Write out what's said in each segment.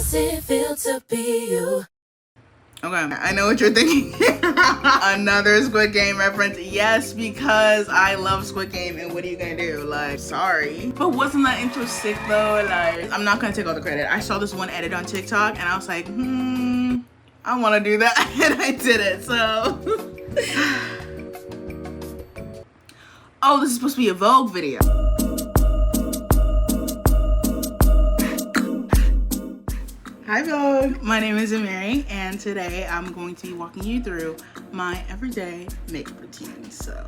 does it feel to be you? Okay, I know what you're thinking. Another Squid Game reference. Yes, because I love Squid Game, and what are you gonna do? Like, sorry. But wasn't that intro sick though? Like, I'm not gonna take all the credit. I saw this one edit on TikTok, and I was like, I wanna do that, and I did it, so. Oh, this is supposed to be a Vogue video. Hi Vogue, my name is Amerie, and today I'm going to be walking you through my everyday makeup routine. So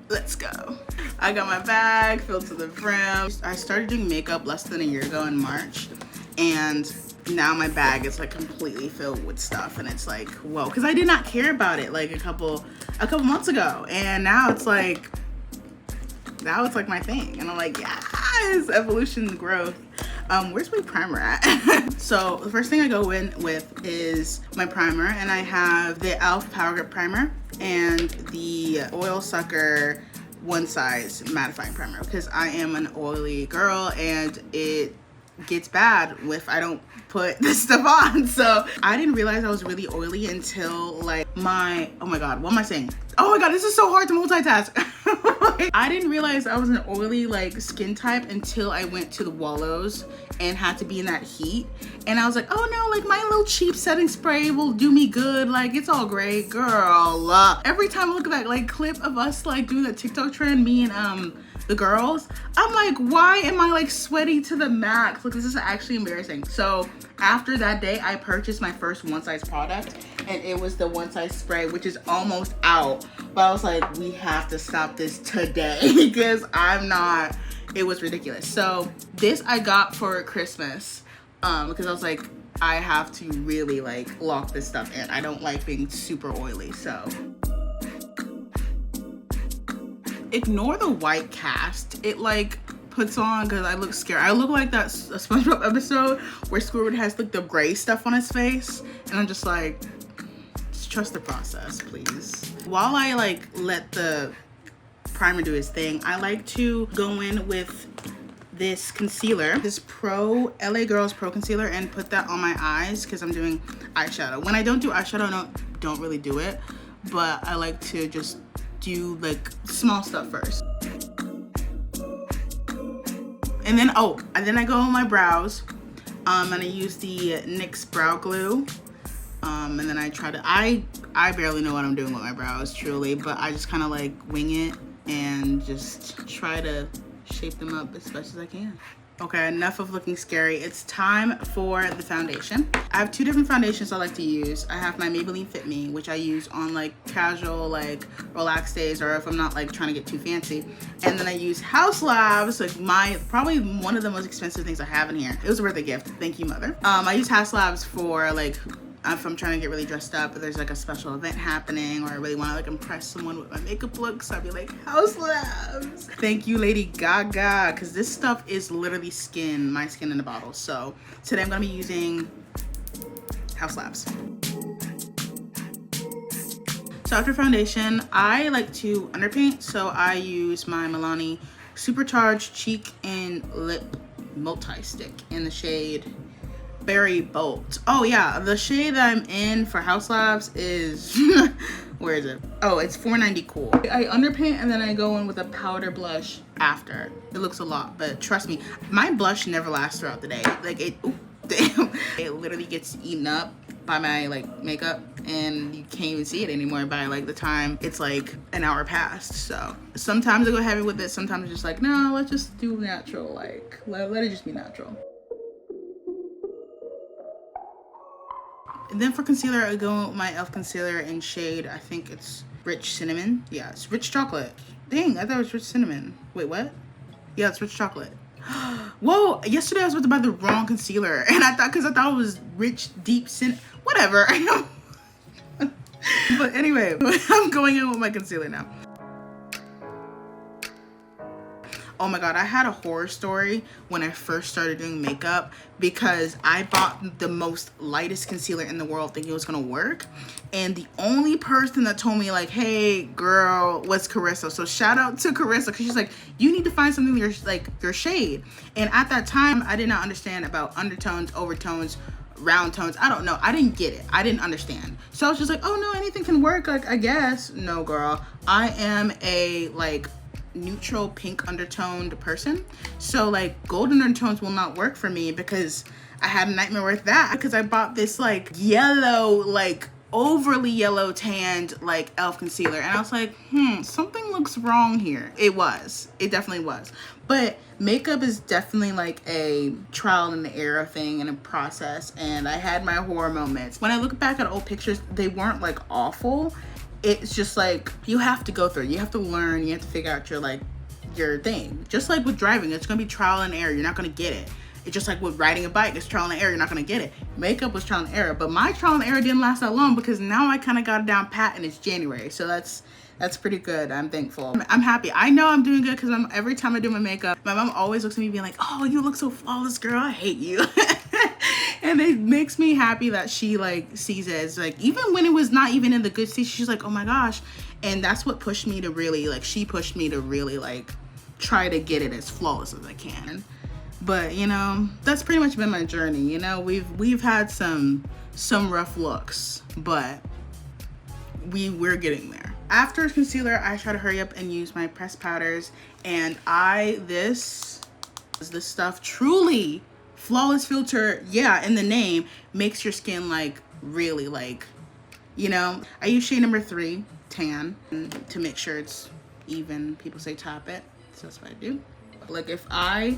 let's go. I got my bag filled to the brim. I started doing makeup less than a year ago in March, and now my bag is like completely filled with stuff, and it's like, whoa, because I did not care about it like a couple months ago, and now it's like my thing, and I'm like, yes, evolution, growth. Where's my primer at? So the first thing I go in with is my primer, and I have the e.l.f. Power Grip Primer and the Oil Sucker One Size Mattifying Primer, because I am an oily girl and it gets bad if I don't put this stuff on. So I didn't realize I was really oily until like oh my god, what am I saying? Oh my god, this is so hard to multitask. I didn't realize I was an oily like skin type until I went to the Wallows and had to be in that heat, and I was like, oh no, like my little cheap setting spray will do me good, like it's all great, girl. Every time I look at that like clip of us like doing that TikTok trend, me and the girls, I'm like, why am I like sweaty to the max? Like, this is actually embarrassing. So after that day, I purchased my first One Size product, and it was the One Size spray, which is almost out. But I was like, we have to stop this today because it was ridiculous. So this I got for Christmas because I was like, I have to really like lock this stuff in. I don't like being super oily, so. Ignore the white cast. It like puts on because I look scared. I look like that SpongeBob episode where Squidward has like the gray stuff on his face, and I'm just like, just trust the process, please. While I like let the primer do its thing, I like to go in with this concealer, this LA Girls Pro Concealer, and put that on my eyes because I'm doing eyeshadow. When I don't do eyeshadow, I don't really do it, but I like to just do like small stuff first. And then I go on my brows, and I use the NYX brow glue, and then I barely know what I'm doing with my brows, truly, but I just kind of like wing it and just try to shape them up as best as I can. Okay, enough of looking scary. It's time for the foundation. I have two different foundations I like to use. I have my Maybelline Fit Me, which I use on like casual, like relaxed days, or if I'm not like trying to get too fancy. And then I use House Labs, like probably one of the most expensive things I have in here. It was a birthday gift, thank you, mother. I use House Labs for like, if I'm trying to get really dressed up, if there's like a special event happening, or I really want to like impress someone with my makeup looks, I'd be like, House Labs. Thank you, Lady Gaga, because this stuff is literally my skin in a bottle. So today I'm gonna be using House Labs. So after foundation, I like to underpaint, so I use my Milani Supercharged Cheek and Lip Multi-Stick in the shade Berry Bolt. Oh yeah, the shade that I'm in for House Labs is where is it? Oh, it's 490 Cool. I underpaint and then I go in with a powder blush after. It looks a lot, but trust me, my blush never lasts throughout the day. Like it literally gets eaten up by my like makeup, and you can't even see it anymore by like the time it's like an hour past. So sometimes I go heavy with it, sometimes I'm just like, no, let's just do natural, like let it just be natural. And then for concealer, I go with my e.l.f. concealer in shade, I think it's Rich Cinnamon. Yeah, it's Rich Chocolate. Dang, I thought it was Rich Cinnamon. Wait, what? Yeah, it's Rich Chocolate. Whoa, yesterday I was about to buy the wrong concealer, and I thought it was Rich Deep Cinnamon. Whatever. But anyway, I'm going in with my concealer now. Oh my god, I had a horror story when I first started doing makeup because I bought the most lightest concealer in the world thinking it was gonna work, and the only person that told me like, hey girl, was Carissa. So shout out to Carissa, because she's like, you need to find something your shade. And at that time I did not understand about undertones, overtones, round tones. I don't know. I didn't get it. I didn't understand. So I was just like, oh no, anything can work, like, I guess. No, girl. I am a like neutral pink undertoned person. So like golden undertones will not work for me because I had a nightmare with that because I bought this like yellow, like overly yellow tanned like e.l.f. concealer, and I was like, something looks wrong here. It definitely was. But makeup is definitely like a trial and error thing and a process, and I had my horror moments. When I look back at old pictures, they weren't like awful. It's just like you have to go through, you have to learn, you have to figure out your thing. Just like with driving, it's gonna be trial and error. You're not gonna get it. It's just like with riding a bike, it's trial and error. You're not gonna get it. Makeup was trial and error, but my trial and error didn't last that long because now I kind of got it down pat and it's January. So that's pretty good. I'm thankful. I'm happy. I know I'm doing good because every time I do my makeup, my mom always looks at me being like, oh, you look so flawless, girl. I hate you. And it makes me happy that she like sees it as like, even when it was not even in the good stage, she's like, oh my gosh. And that's what pushed me to really like, she pushed me to really like try to get it as flawless as I can. But you know, that's pretty much been my journey. You know, we've had some rough looks, but we're getting there. After concealer, I try to hurry up and use my pressed powders, and this stuff truly flawless filter, yeah, in the name, makes your skin like really like, you know. I use shade number 3 tan to make sure it's even. People say top it, so that's what I do. Like if I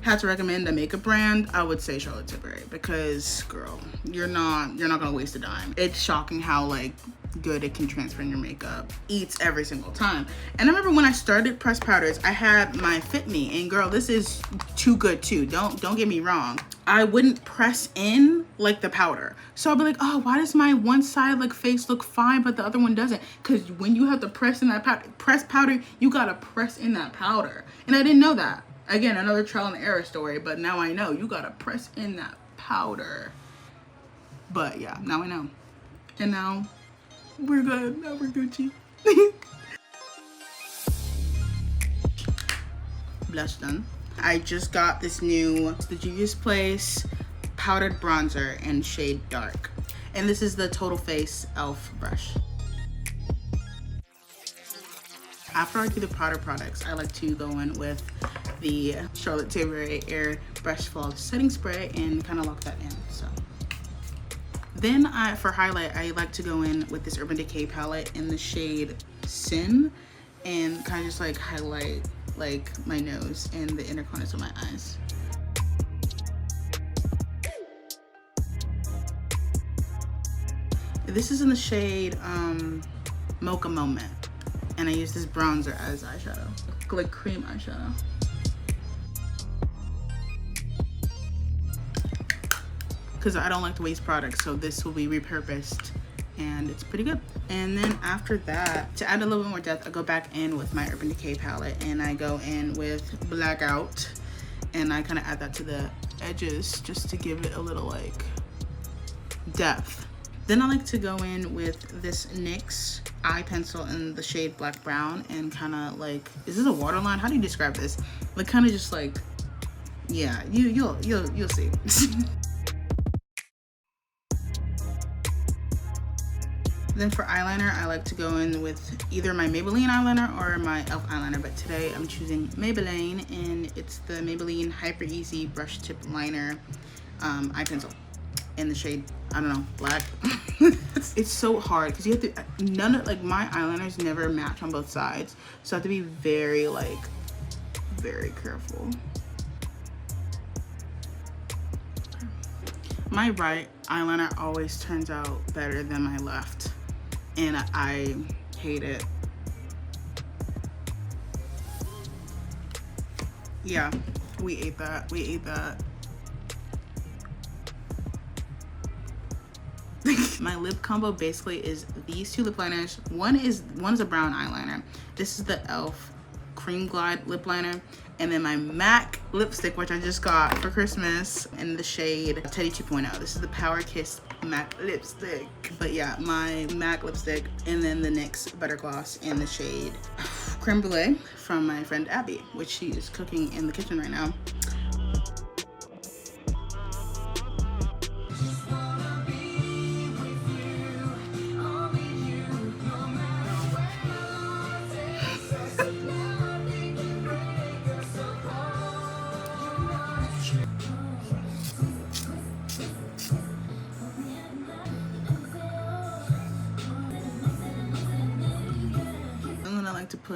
had to recommend a makeup brand, I would say Charlotte Tilbury, because girl, you're not gonna waste a dime. It's shocking how like good it can transfer in your makeup. Eats every single time. And I remember when I started pressed powders, I had my Fit Me, and girl, this is too good too. Don't get me wrong. I wouldn't press in like the powder. So I'll be like, oh, why does my one side like face look fine but the other one doesn't? Because when you have to press in that pressed powder, you gotta press in that powder. And I didn't know that. Again, another trial and error story, but now I know you gotta press in that powder. But yeah, now I know. And now we're good. Now we're Gucci. Blush done. I just got this new The Juvia's Place powdered bronzer in shade dark. And this is the Total Face e.l.f. brush. After I do the powder products, I like to go in with the Charlotte Tilbury Air Brush Flawless Setting Spray and kind of lock that in. So then for highlight, I like to go in with this Urban Decay palette in the shade Sin and kind of just like highlight like my nose and the inner corners of my eyes. This is in the shade Mocha Moment, and I use this bronzer as eyeshadow, like cream eyeshadow. Because I don't like to waste products, so this will be repurposed and it's pretty good. And then after that, to add a little bit more depth, I go back in with my Urban Decay palette and I go in with Blackout, and I kind of add that to the edges just to give it a little like depth. Then I like to go in with this NYX eye pencil in the shade Black Brown and kind of like, is this a waterline? How do you describe this? Like kind of just like, yeah, you'll see. Then for eyeliner, I like to go in with either my Maybelline eyeliner or my e.l.f. eyeliner, but today I'm choosing Maybelline, and it's the Maybelline Hyper Easy Brush Tip Liner eye pencil in the shade, I don't know, black. It's so hard because you have to, like my eyeliners never match on both sides, so I have to be very careful. My right eyeliner always turns out better than my left, and I hate it. Yeah, we ate that. My lip combo basically is these two lip liners. One is a brown eyeliner. This is the e.l.f. Cream Glide lip liner, and then my MAC lipstick, which I just got for Christmas in the shade Teddy 2.0. This is the Power Kiss MAC lipstick. But yeah, my MAC lipstick, and then the NYX Butter Gloss in the shade Creme Brulee from my friend Abby, which she is cooking in the kitchen right now.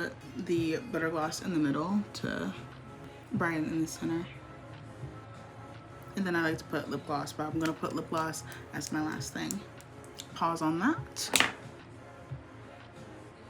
put the butter gloss in the middle to brighten in the center. And then I like to put lip gloss, but I'm gonna put lip gloss as my last thing. Pause on that.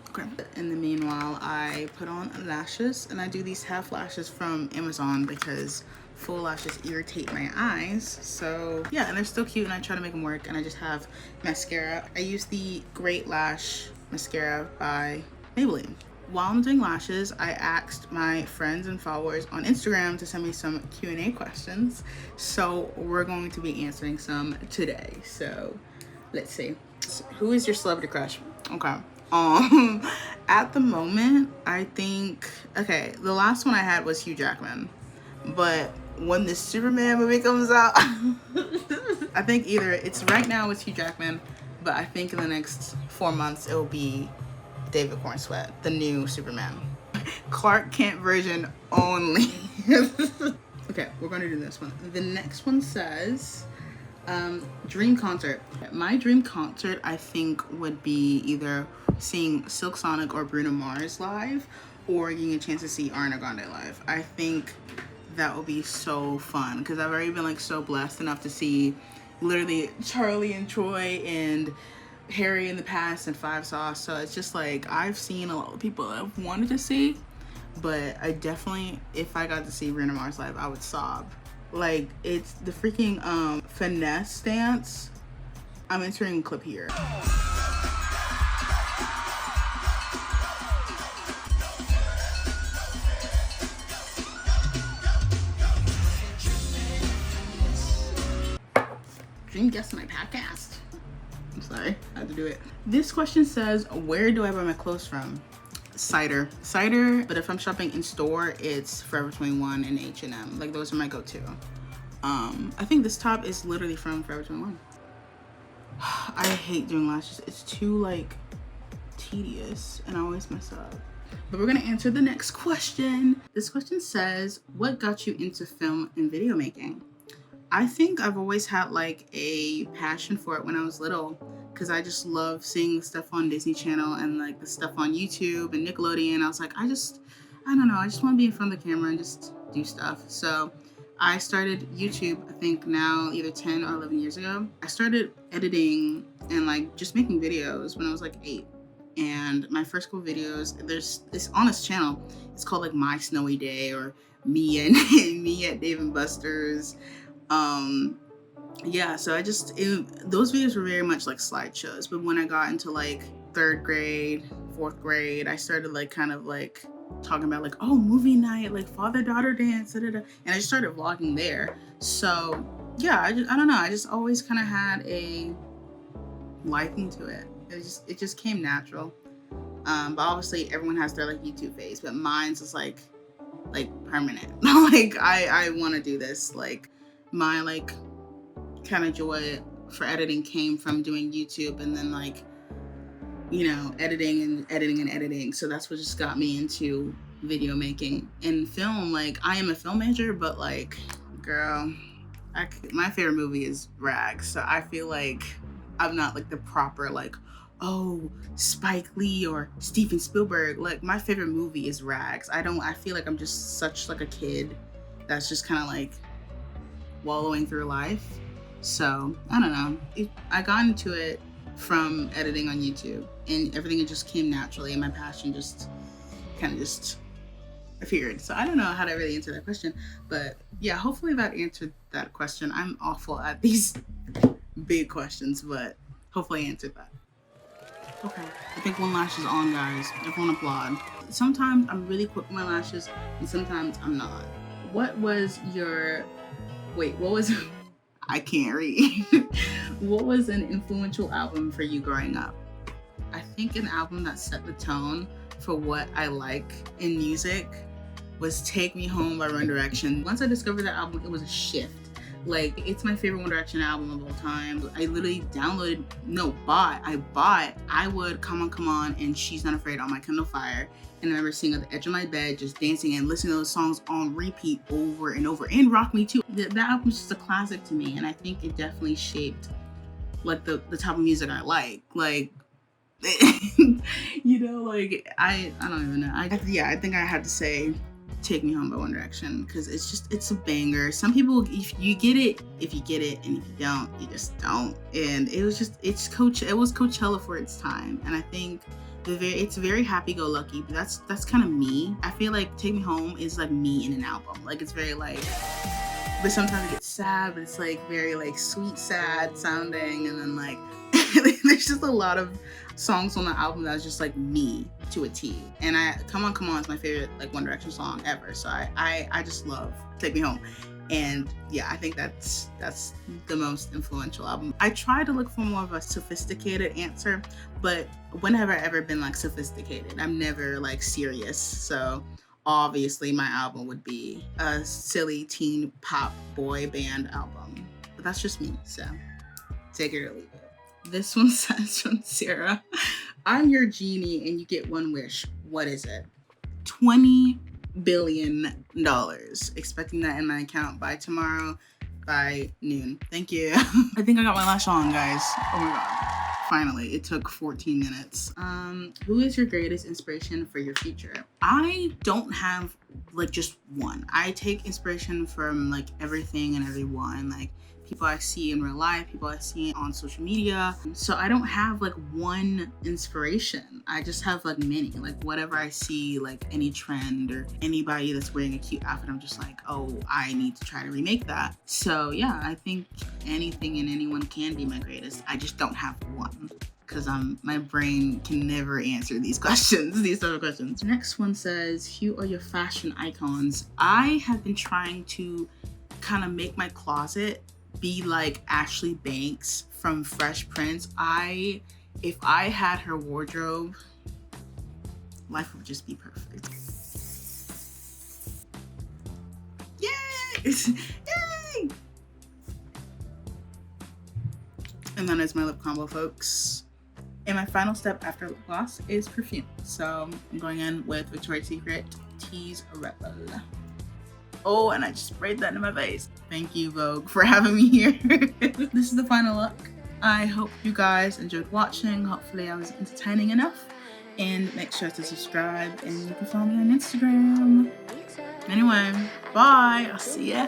Okay. In the meanwhile, I put on lashes, and I do these half lashes from Amazon because full lashes irritate my eyes. So yeah, and they're still cute, and I try to make them work. And I just have mascara. I use the Great Lash mascara by Maybelline. While I'm doing lashes, I asked my friends and followers on Instagram to send me some Q&A questions. So we're going to be answering some today. So let's see. Who is your celebrity crush? Okay. At the moment, I think, okay, the last one I had was Hugh Jackman. But when the Superman movie comes out, I think either it's right now it's Hugh Jackman, but I think in the next 4 months it will be David Cornsweet, the new Superman. Clark Kent version only. Okay, we're gonna do this one. The next one says, dream concert. My dream concert, I think, would be either seeing Silk Sonic or Bruno Mars live, or getting a chance to see Ariana Grande live. I think that would be so fun because I've already been like so blessed enough to see literally Charlie and Troy and Harry in the past and Five Sauce. So it's just like I've seen a lot of people that I've wanted to see, but I definitely, if I got to see Bruno Mars live, I would sob. Like, it's the freaking finesse dance. I'm entering a clip here. Dream guest my podcast. I'm sorry, I had to do it. This question says, where do I buy my clothes from? Cider, but if I'm shopping in store, it's Forever 21 and H&M. Like, those are my go-to. I think this top is literally from Forever 21. I hate doing lashes. It's too like tedious and I always mess up. But we're gonna answer the next question. This question says, what got you into film and video making? I think I've always had like a passion for it when I was little, because I just love seeing the stuff on Disney Channel and like the stuff on YouTube and Nickelodeon. I was like, I don't know, I just want to be in front of the camera and just do stuff. So I started YouTube, I think now either 10 or 11 years ago. I started editing and like just making videos when I was like 8. And my first couple videos, there's this on this channel, it's called like My Snowy Day or Me and Me at Dave & Buster's. Yeah, so those videos were very much like slideshows. But when I got into like 3rd grade, 4th grade, I started like kind of like talking about like, oh, movie night, like father-daughter dance, and I just started vlogging there. So yeah, I don't know, I just always kind of had a liking to it. It just came natural. But obviously everyone has their like YouTube phase, but mine's is like permanent. Like I want to do this. Like my like kind of joy for editing came from doing YouTube, and then like, you know, editing. So that's what just got me into video making and film. Like, I am a film major, but like, girl, my favorite movie is Rags. So I feel like I'm not like the proper like, oh, Spike Lee or Steven Spielberg. Like, my favorite movie is Rags. I feel like I'm just such like a kid that's just kind of like wallowing through life. So I don't know, I got into it from editing on YouTube, and everything, it just came naturally, and my passion just kind of just appeared. So I don't know how to really answer that question, but yeah, hopefully that answered that question. I'm awful at these big questions, but hopefully I answered that. Okay, I think one lash is on, guys. Everyone applaud. Sometimes I'm really quick with my lashes, and sometimes I'm not. What was I can't read. What was an influential album for you growing up? I think an album that set the tone for what I like in music was Take Me Home by One Direction. Once I discovered that album, it was a shift. Like, it's my favorite One Direction album of all time. I literally bought I Would, Come On, and She's Not Afraid on my Kindle Fire. And I remember sitting at the edge of my bed, just dancing and listening to those songs on repeat over and over. And Rock Me Too. That album was just a classic to me, and I think it definitely shaped like the type of music I like. Like, You know, like I don't even know. I think I had to say Take Me Home by One Direction because it's a banger. Some people, if you get it, and if you don't, you just don't. And it was Coachella for its time, and I think it's very happy-go-lucky, but that's kind of me. I feel like Take Me Home is like me in an album. Like it's very like, but sometimes it gets sad, but it's like very like sweet sad sounding, and then like there's just a lot of songs on the album that's just like me to a T. And Come On is my favorite like One Direction song ever. So I just love Take Me Home. And yeah, I think that's the most influential album. I try to look for more of a sophisticated answer, but when have I ever been like sophisticated? I'm never like serious. So obviously my album would be a silly teen pop boy band album. But that's just me. So take it or leave it. This one says from Sarah, I'm your genie and you get one wish. What is it? $20 billion. Expecting that in my account by tomorrow by noon. Thank you. I think I got my lash on, guys. Oh my god. Finally, it took 14 minutes. Who is your greatest inspiration for your future? I don't have like just one. I take inspiration from like everything and everyone. Like people I see in real life, people I see on social media. So I don't have like one inspiration. I just have like many, like whatever I see, like any trend or anybody that's wearing a cute outfit, I'm just like, oh, I need to try to remake that. So yeah, I think anything and anyone can be my greatest. I just don't have one because my brain can never answer these questions, these type of questions. Next one says, who are your fashion icons? I have been trying to kind of make my closet be like Ashley Banks from Fresh Prince. If I had her wardrobe, life would just be perfect. Yay! Yay! And then is my lip combo, folks. And my final step after lip gloss is perfume. So I'm going in with Victoria's Secret Tease Rebel. Oh, and I just sprayed that in my face. Thank you, Vogue, for having me here. This is the final look. I hope you guys enjoyed watching. Hopefully I was entertaining enough. And make sure to subscribe and you can follow me on Instagram. Anyway, bye. I'll see ya